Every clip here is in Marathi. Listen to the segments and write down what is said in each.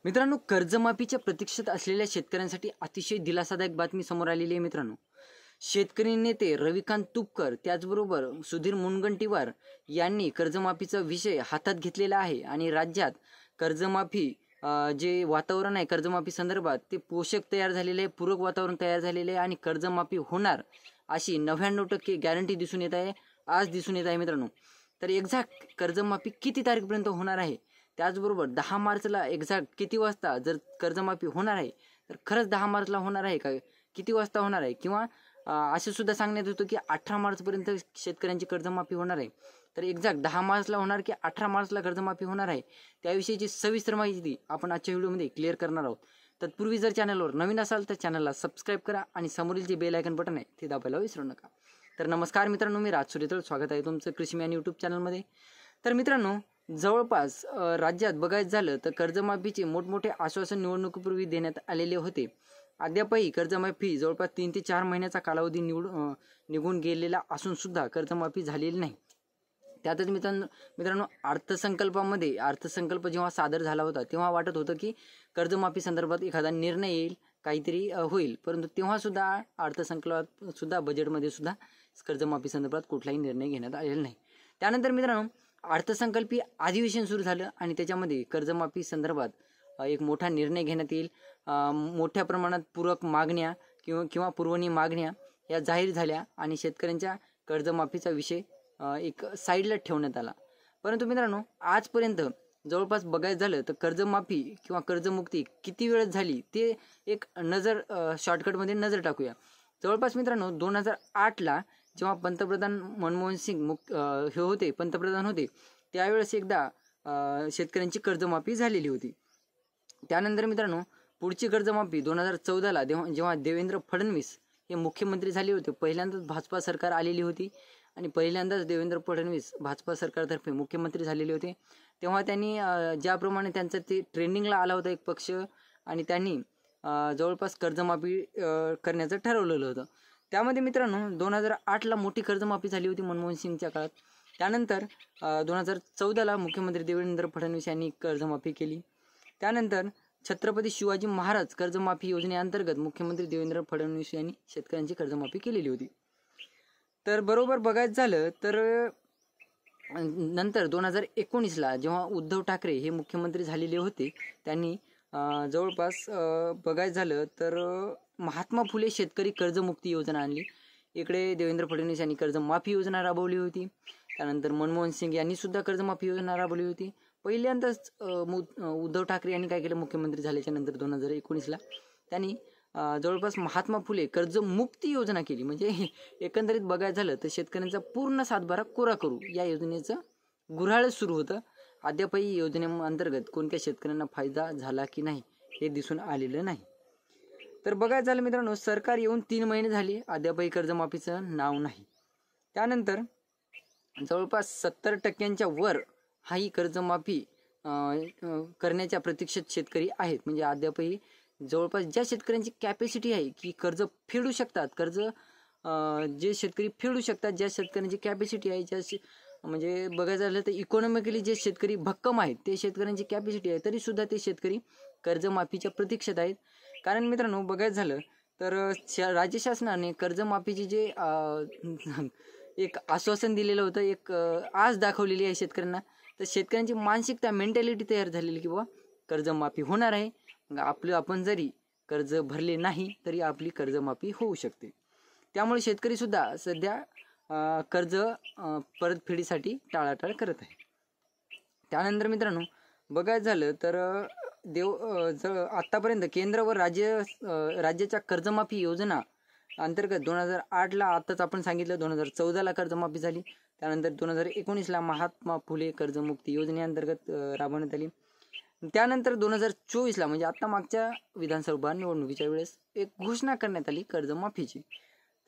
मित्रांनो, कर्जमाफीच्या प्रतीक्षेत असलेल्या शेतकऱ्यांसाठी अतिशय दिलासादायक बातमी समोर आलेली आहे. मित्रांनो, शेतकरी नेते रविकांत तुपकर त्याचबरोबर सुधीर मुनगंटीवार यांनी कर्जमाफीचा विषय हातात घेतलेला आहे आणि राज्यात कर्जमाफी जे वातावरण आहे कर्जमाफी संदर्भात ते पोषक तयार झालेले आहे, पूरक वातावरण तयार झालेले आहे आणि कर्जमाफी होणार अशी 99% गॅरंटी दिसून येत आहे, आज दिसून येत आहे. मित्रांनो, तर एक्झॅक्ट कर्जमाफी किती तारखेपर्यंत होणार आहे, त्याचबरोबर 10 मार्चला एक्झॅक्ट किती वाजता जर कर्जमाफी होणार आहे तर खरंच 10 मार्चला होणार आहे का, किती वाजता होणार आहे, किंवा असे सुद्धा सांगण्यात होतं की 18 मार्चपर्यंत शेतकऱ्यांची कर्जमाफी होणार आहे. तर एक्झॅक्ट 10 मार्चला होणार की 18 मार्चला कर्जमाफी होणार आहे त्याविषयीची सविस्तर माहिती आपण आजच्या व्हिडिओमध्ये क्लिअर करणार आहोत. तत्पूर्वी जर चॅनलवर नवीन असाल तर चॅनलला सबस्क्राईब करा आणि समोरील जे बेल आयकन बटन आहे ते दाबायला विसरू नका. तर नमस्कार मित्रांनो, मी राज सूर्यतळ, स्वागत आहे तुमचं कृषीमॅन यूट्यूब चॅनलमध्ये. तर मित्रांनो, जवळपास राज्यात बघायचं झालं तर कर्जमाफीचे मोठमोठे आश्वासन निवडणुकीपूर्वी देण्यात आलेले होते. अद्यापही कर्जमाफी जवळपास 3 ते 4 महिन्याचा कालावधी निघून गेलेला असून सुद्धा कर्जमाफी झालेली नाही. त्यातच मित्रांनो अर्थसंकल्प जेव्हा सादर झाला होता तेव्हा वाटत होतं की कर्जमाफी संदर्भात एखादा निर्णय येईल, काहीतरी होईल, परंतु तेव्हा सुद्धा अर्थसंकल्पात सुद्धा बजेटमध्ये सुद्धा कर्जमाफी संदर्भात कुठलाही निर्णय घेण्यात आलेला नाही. त्यानंतर मित्रांनो, अर्थसंकल्पीय अधिवेशन सुरू झालं आणि त्याच्यामध्ये कर्जमाफी संदर्भात एक मोठा निर्णय घेण्यात येईल. मोठ्या प्रमाणात पूरक मागण्या किंवा पुरवणी मागण्या या जाहीर झाल्या आणि शेतकऱ्यांच्या कर्जमाफीचा विषय एक साईडला ठेवण्यात आला. परंतु मित्रांनो, आजपर्यंत जवळपास बघायचं झालं तर कर्जमाफी किंवा कर्जमुक्ती किती वेळेस झाली ते एक शॉर्टकटमध्ये नजर टाकूया. जवळपास मित्रांनो, 2008ला जेव्हा पंतप्रधान मनमोहन सिंग पंतप्रधान होते त्यावेळेस एकदा शेतकऱ्यांची कर्जमाफी झालेली होती. त्यानंतर मित्रांनो, पुढची कर्जमाफी 2014ला जेव्हा देवेंद्र फडणवीस हे मुख्यमंत्री झाले होते, पहिल्यांदाच भाजपा सरकार आलेली होती आणि पहिल्यांदाच देवेंद्र फडणवीस भाजपा सरकारतर्फे मुख्यमंत्री झालेले होते. तेव्हा त्यांनी ज्याप्रमाणे त्यांचं ते ट्रेंडिंगला आला होता एक पक्ष आणि त्यांनी जवळपास कर्जमाफी करण्याचं ठरवलेलं होतं. त्यामध्ये मित्रांनो 2008ला मोठी कर्जमाफी झाली होती मनमोहन सिंगच्या काळात. त्यानंतर 2014ला मुख्यमंत्री देवेंद्र फडणवीस यांनी कर्जमाफी केली. त्यानंतर छत्रपती शिवाजी महाराज कर्जमाफी योजनेअंतर्गत मुख्यमंत्री देवेंद्र फडणवीस यांनी शेतकऱ्यांची कर्जमाफी केलेली होती. तर बरोबर बघायचं झालं तर नंतर 2019ला जेव्हा उद्धव ठाकरे हे मुख्यमंत्री झालेले होते त्यांनी जवळपास बघायचं झालं तर महात्मा फुले शेतकरी कर्जमुक्ती योजना आणली. इकडे देवेंद्र फडणवीस यांनी कर्जमाफी योजना राबवली होती. त्यानंतर मनमोहन सिंग यांनी सुद्धा कर्जमाफी योजना राबवली होती. पहिल्यांदाच उद्धव ठाकरे यांनी काय केलं, मुख्यमंत्री झाल्याच्या नंतर 2019ला त्यांनी जवळपास महात्मा फुले कर्जमुक्ती योजना केली. म्हणजे एकंदरीत बघायचं झालं तर शेतकऱ्यांचा पूर्ण सातबारा कोरा करू या योजनेचं गुऱ्हाळ सुरू होतं. अद्यापही योजनेअंतर्गत कोणत्या शेतकऱ्यांना फायदा झाला की नाही हे दिसून आलेलं नाही. तर बघायचं झालं मित्रांनो, सरकार येऊन 3 महिने झाले, अद्यापही कर्जमाफीचं नाव नाही. त्यानंतर जवळपास 70% वर ही कर्जमाफी करण्याच्या प्रतीक्षेत शेतकरी आहेत. म्हणजे अद्यापही जवळपास ज्या शेतकऱ्यांची कॅपॅसिटी आहे की कर्ज फेडू शकतात, जे शेतकरी फेडू शकतात, ज्या शेतकऱ्यांची कॅपॅसिटी आहे, म्हणजे बघायचं झालं तर इकॉनॉमिकली जे शेतकरी भक्कम आहेत ते शेतकऱ्यांची कॅपॅसिटी आहे, तरी सुद्धा ते शेतकरी कर्जमाफीच्या प्रतीक्षेत आहेत. कारण मित्रांनो, बघायचं झालं तर राज्य शासनाने कर्जमाफीची जे एक आश्वासन दिलेलं होतं, एक आस दाखवलेली आहे शेतकऱ्यांना, तर शेतकऱ्यांची मानसिकता मेंटॅलिटी तयार झालेली की बाबा कर्जमाफी होणार आहे, आपण जरी कर्ज भरले नाही तरी आपली कर्जमाफी होऊ शकते. त्यामुळे शेतकरी सुद्धा सध्या कर्ज परतफेडीसाठी टाळाटाळ करत आहे. त्यानंतर मित्रांनो, बघायचं झालं तर आतापर्यंत केंद्र व राज्याच्या कर्जमाफी योजना अंतर्गत 2008ला आताच आपण सांगितलं, 2014ला कर्जमाफी झाली. त्यानंतर 2019ला महात्मा फुले कर्जमुक्ती योजनेअंतर्गत राबवण्यात आली. त्यानंतर 2024ला म्हणजे आता मागच्या विधानसभा निवडणुकीच्या वेळेस एक घोषणा करण्यात आली कर्जमाफीची.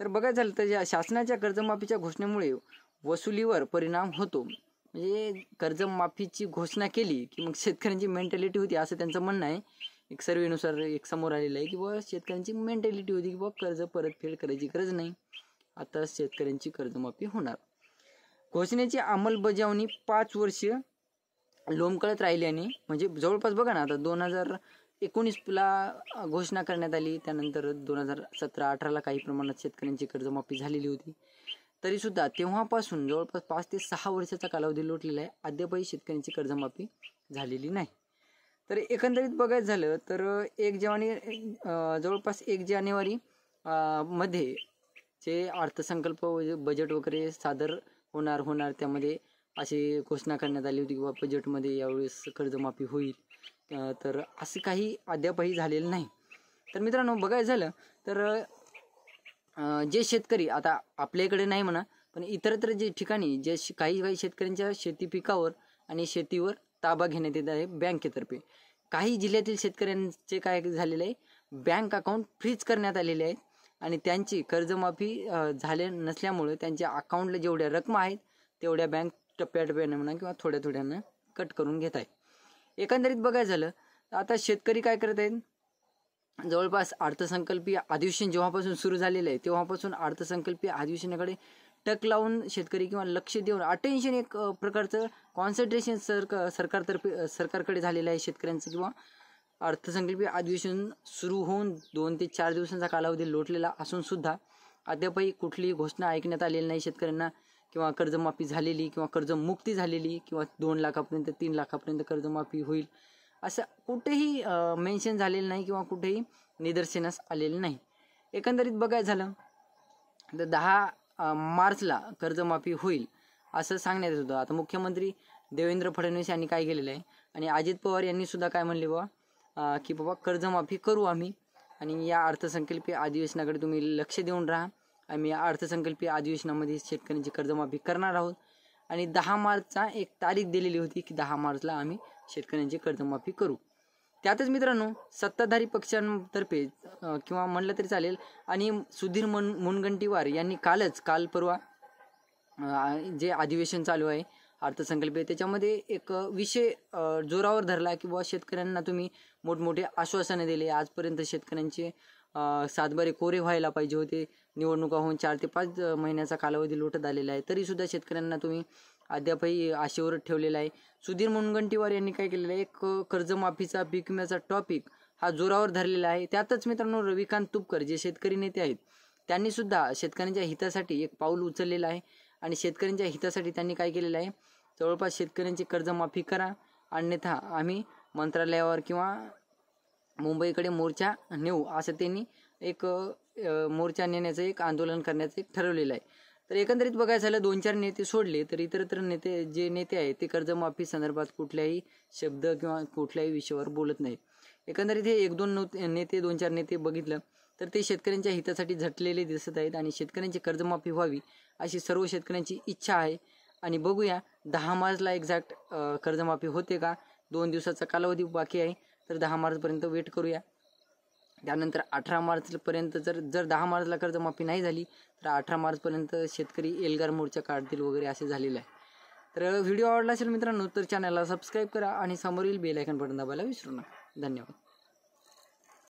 तर बघायचं झालं तर या शासनाच्या कर्जमाफीच्या घोषणेमुळे वसुलीवर परिणाम होतो. म्हणजे कर्जमाफीची घोषणा केली की मग शेतकऱ्यांची मेंटॅलिटी होती असं त्यांचं म्हणणं आहे. एक सर्वेनुसार एक समोर आलेलं आहे की बाबा शेतकऱ्यांची मेंटॅलिटी होती की बाबा कर्ज परतफेड करायची गरज नाही, आता शेतकऱ्यांची कर्जमाफी होणार. घोषणेची अंमलबजावणी 5 वर्ष लोंबकळत राहिल्याने म्हणजे जवळपास बघा ना, आता 2019ला घोषणा करण्यात आली, त्यानंतर 2017-18ला काही प्रमाणात शेतकऱ्यांची कर्जमाफी झालेली होती. तरीसुद्धा तेव्हापासून जवळपास 5 ते 6 वर्षाचा कालावधी लोटलेला आहे, अद्यापही शेतकऱ्यांची कर्जमाफी झालेली नाही. तर एकंदरीत बघायचं झालं तर जवळपास 1 जानेवारी मध्ये जे अर्थसंकल्प बजेट वगैरे सादर होणार त्यामध्ये अशी घोषणा करण्यात आली होती की बाबा बजेटमध्ये यावेळेस कर्जमाफी होईल. तर असं काही अद्यापही झालेलं नाही. तर मित्रांनो, बघायचं झालं तर जे शेतकरी आता आपल्याकडे नाही म्हणा, पण इतरत्र जे ठिकाणी जे काही शेतकऱ्यांच्या शेती पिकावर आणि शेतीवर ताबा घेण्यात येत आहे बँकेतर्फे. काही जिल्ह्यातील शेतकऱ्यांचे काय झालेले आहे, बँक अकाउंट फ्रीज करण्यात आलेले आहेत आणि त्यांची कर्जमाफी झाले नसल्यामुळे त्यांच्या अकाउंटला जेवढ्या रकमा आहेत तेवढ्या बँक टप्प्याटप्प्याने म्हणा किंवा थोड्या थोड्यानं कट करून घेत आहे. एकंदरीत बघायचं झालं आता शेतकरी काय करत आहेत, जवळपास अर्थसंकल्पीय अधिवेशन जेव्हापासून सुरू झालेलं आहे तेव्हापासून अर्थसंकल्पीय अधिवेशनाकडे टक लावून शेतकरी किंवा लक्ष देऊन अटेन्शन एक प्रकारचं कॉन्सन्ट्रेशन सरकारकडे झालेलं आहे शेतकऱ्यांचं. किंवा अर्थसंकल्पीय अधिवेशन सुरू होऊन 2 ते 4 दिवसांचा कालावधी लोटलेला असून सुद्धा अद्यापही कुठलीही घोषणा ऐकण्यात आलेली नाही शेतकऱ्यांना, किंवा कर्जमाफी झालेली किंवा कर्जमुक्ती झालेली किंवा 2 लाखापर्यंत 3 लाखापर्यंत कर्जमाफी होईल असं कुठेही मेन्शन झालेलं नाही किंवा कुठेही निदर्शनास आलेलं नाही. एकंदरीत बघायचं झालं तर 10 मार्चला कर्जमाफी होईल असं सांगण्यात येत होतं. आता मुख्यमंत्री देवेंद्र फडणवीस यांनी काय केलेलं आहे आणि अजित पवार यांनी सुद्धा काय म्हणले की बाबा कर्जमाफी करू आम्ही आणि या अर्थसंकल्पीय अधिवेशनाकडे तुम्ही लक्ष देऊन राहा. आम्ही या अर्थसंकल्पीय अधिवेशनामध्ये शेतकऱ्यांची कर्जमाफी करणार आहोत आणि 10 मार्चचा एक तारीख दिलेली होती की 10 मार्चला आम्ही शेतकऱ्यांची कर्जमाफी करू. त्यातच मित्रांनो, सत्ताधारी पक्षांतर्फे किंवा म्हणलं तरी चालेल आणि सुधीर मुनगंटीवार यांनी काल परवा जे अधिवेशन चालू आहे अर्थसंकल्पीय त्याच्यामध्ये एक विषय जोरावर धरला की बाबा शेतकऱ्यांना तुम्ही मोठमोठे आश्वासनं दिले, आजपर्यंत शेतकऱ्यांचे 7 बारे कोरे व्हायला पाहिजे होते, निवडणुका होऊन 4 ते 5 महिन्याचा कालावधी लोटत आलेला आहे, तरीसुद्धा शेतकऱ्यांना तुम्ही अद्यापही आशेवर ठेवलेला आहे. सुधीर मुनगंटीवार यांनी काय केलेलं आहे, एक कर्जमाफीचा पीक विम्याचा टॉपिक हा जोरावर धरलेला आहे. त्यातच मित्रांनो रविकांत तुपकर जे शेतकरी नेते आहेत त्यांनी सुद्धा शेतकऱ्यांच्या हितासाठी एक पाऊल उचललेलं आहे आणि शेतकऱ्यांच्या हितासाठी त्यांनी काय केलेलं आहे, जवळपास शेतकऱ्यांची कर्जमाफी करा अन्यथा आम्ही मंत्रालयावर किंवा मुंबईकडे मोर्चा नेऊ असं त्यांनी एक मोर्चा नेण्याचं एक आंदोलन करण्याचं एक ठरवलेलं आहे. तर एकंदरीत बघायचं झालं 2-4 नेते सोडले तर इतरत्र नेते आहेत ते कर्जमाफी संदर्भात कुठल्याही शब्द किंवा कुठल्याही विषयावर बोलत नाहीत. एकंदरीत हे 1-2 नेते 2-4 नेते बघितलं तर ते शेतकऱ्यांच्या हितासाठी झटलेले दिसत आहेत आणि शेतकऱ्यांची कर्जमाफी व्हावी अशी सर्व शेतकऱ्यांची इच्छा आहे. आणि बघूया 10 मार्चला एक्झॅक्ट कर्जमाफी होते का. 2 दिवसाचा कालावधी बाकी आहे तर 10 मार्चपर्यंत वेट करूया. त्यानंतर 18 मार्चपर्यंत जर 10 मार्चला कर्जमाफी नाही झाली तर 18 मार्चपर्यंत शेतकरी एल्गार मोर्चा काढतील वगैरे असे झालेलं आहे. तर व्हिडिओ आवडला असेल मित्रांनो तर चॅनलला सबस्क्राईब करा आणि समोरील बेल आयकॉन बटन दाबायला विसरू नका. धन्यवाद.